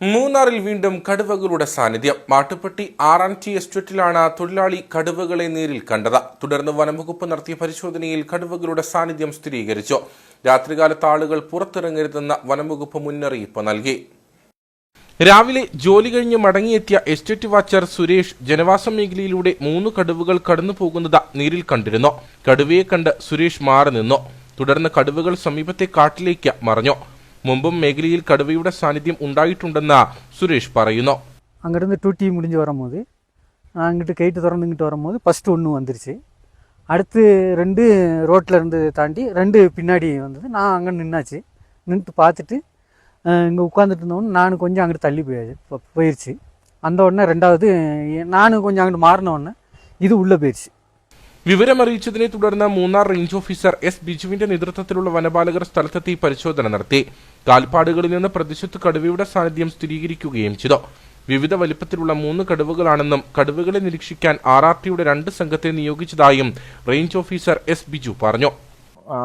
മൂന്നാറിൽ വീണ്ടും കടുവകളുടെ സാന്നിധ്യം. മാട്ടുപ്പെട്ടി R&T എസ്റ്റേറ്റിലാണ് തൊഴിലാളി കടുവകളെ നേരിൽ കണ്ടത്. തുടർന്ന് വനംവകുപ്പ് നടത്തിയ പരിശോധനയിൽ കടുവകളുടെ സാന്നിധ്യം സ്ഥിരീകരിച്ചു. രാത്രികാലത്ത് ആളുകൾ പുറത്തിറങ്ങരുതെന്ന് വനംവകുപ്പ് മുന്നറിയിപ്പ് നൽകി. രാവിലെ ജോലി കഴിഞ്ഞ് മടങ്ങിയെത്തിയ എസ്റ്റേറ്റ് വാച്ചർ സുരേഷ് ജനവാസ മേഖലയിലൂടെ 3 കടുവകൾ കടന്നു പോകുന്നത് നേരിൽ കണ്ടിരുന്നു. കടുവയെ കണ്ട് സുരേഷ് മാറി നിന്നു. തുടർന്ന് കടുവകൾ സമീപത്തെ കാട്ടിലേക്ക് മറഞ്ഞു. മുമ്പും മേഖലയിൽ കടുവയുടെ സാന്നിധ്യം ഉണ്ടായിട്ടുണ്ടെന്ന് സുരേഷ് പറയുന്നു. அங்கிருந்து 2T முடிஞ்சு வரும்போது அங்கிட்டு கேட்டு திறந்து இங்கிட்டு வரும்போது ஃபஸ்ட்டு ஒன்று வந்துருச்சு. அடுத்து 2 ரோட்டில் இருந்து தாண்டி 2 பின்னாடி வந்தது. நான் அங்கே நின்னாச்சு. நின்று பார்த்துட்டு இங்கே உட்காந்துட்டு இருந்தோன்னு நான் கொஞ்சம் அங்கிட்டு தள்ளி போயிடுச்சு. அந்த உடனே 2வது நான் கொஞ்சம் அங்கிட்டு மாறின உடனே இது உள்ளே போயிடுச்சு. വിവരമറിയിച്ചതിനെ തുടർന്ന് മൂന്നാർ റേഞ്ച് ഓഫീസർ എസ് ബിജുവിന്റെ നേതൃത്വത്തിലുള്ള വനപാലകർ സ്ഥലത്തെത്തി പരിശോധന നടത്തി. കാൽപ്പാടുകളിൽ നിന്ന് പ്രദേശത്ത് കടുവയുടെ സാന്നിധ്യം സ്ഥിരീകരിക്കുകയും ചെയ്തു. വിവിധ വലിപ്പത്തിലുള്ള 3 കടുവകളാണെന്നും കടുവകളെ നിരീക്ഷിക്കാൻ R&Tയുടെ 2 സംഘത്തെ നിയോഗിച്ചതായും റേഞ്ച് ഓഫീസർ എസ് ബിജു പറഞ്ഞു.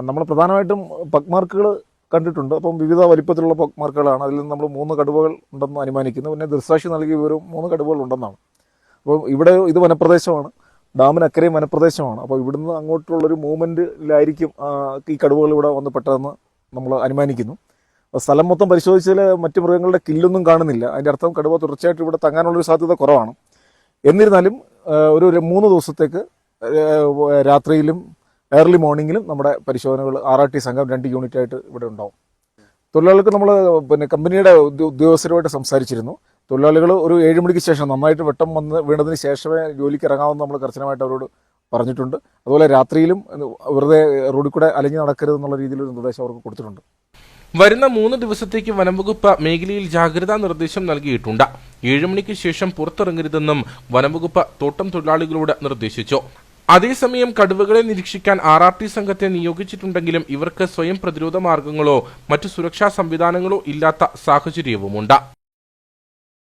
നമ്മൾ പ്രധാനമായിട്ടും പക്മാർക്കുകൾ കണ്ടിട്ടുണ്ട്. അപ്പം വിവിധ വലിപ്പത്തിലുള്ള പക്മാർക്കുകളാണ്. അതിൽ നിന്ന് നമ്മൾ 3 കടുവകൾ ഉണ്ടെന്ന് അനുമാനിക്കുന്നു. പിന്നെ ദൃക്സാക്ഷി നൽകിയ വിവരം 3 കടുവകൾ ഉണ്ടെന്നാണ്. അപ്പോൾ ഇവിടെ ഇത് വനപ്രദേശമാണ്, ഡാമിനക്കരയും വനപ്രദേശമാണ്. അപ്പോൾ ഇവിടുന്ന് അങ്ങോട്ടുള്ളൊരു മൂവ്മെൻറ്റിലായിരിക്കും ഈ കടുവകൾ ഇവിടെ വന്ന് പെട്ടതെന്ന് നമ്മൾ അനുമാനിക്കുന്നു. സ്ഥലം മൊത്തം പരിശോധിച്ചാൽ മറ്റു മൃഗങ്ങളുടെ കില്ലൊന്നും കാണുന്നില്ല. അതിൻ്റെ അർത്ഥം കടുവ തുടർച്ചയായിട്ട് ഇവിടെ തങ്ങാനുള്ളൊരു സാധ്യത കുറവാണ്. എന്നിരുന്നാലും ഒരു 3 ദിവസത്തേക്ക് രാത്രിയിലും ഏർലി മോർണിംഗിലും നമ്മുടെ പരിശോധനകൾ R&T സംഘം 2 യൂണിറ്റായിട്ട് ഇവിടെ ഉണ്ടാവും. തൊഴിലാളികൾക്ക് നമ്മൾ കമ്പനിയുടെ ഉദ്യോഗസ്ഥരുമായിട്ട് സംസാരിച്ചിരുന്നു. തൊഴിലാളികൾ ഒരു 7 മണിക്ക് ശേഷം നന്നായിട്ട് വെട്ടം വന്ന് വീണതിന് ശേഷമേ ജോലിക്ക് ഇറങ്ങാമെന്ന് നമ്മൾ കർശനമായിട്ട് അവരോട് പറഞ്ഞിട്ടുണ്ട്. അതുപോലെ രാത്രിയിലും വെറുതെ റോഡിൽ കൂടെ അലഞ്ഞു നടക്കരുതെന്നുള്ള രീതിയിലൊരു നിർദ്ദേശം അവർക്ക് കൊടുത്തിട്ടുണ്ട്. വരുന്ന 3 ദിവസത്തേക്ക് വനംവകുപ്പ് മേഖലയിൽ ജാഗ്രതാ നിർദ്ദേശം നൽകിയിട്ടുണ്ട്. 7 മണിക്ക് ശേഷം പുറത്തിറങ്ങരുതെന്നും വനംവകുപ്പ് തോട്ടം തൊഴിലാളികളോട് നിർദ്ദേശിച്ചു. അതേസമയം കടുവകളെ നിരീക്ഷിക്കാൻ R&T സംഘത്തെ നിയോഗിച്ചിട്ടുണ്ടെങ്കിലും ഇവർക്ക് സ്വയം പ്രതിരോധ മാർഗങ്ങളോ മറ്റു സുരക്ഷാ സംവിധാനങ്ങളോ ഇല്ലാത്ത സാഹചര്യവുമുണ്ട്.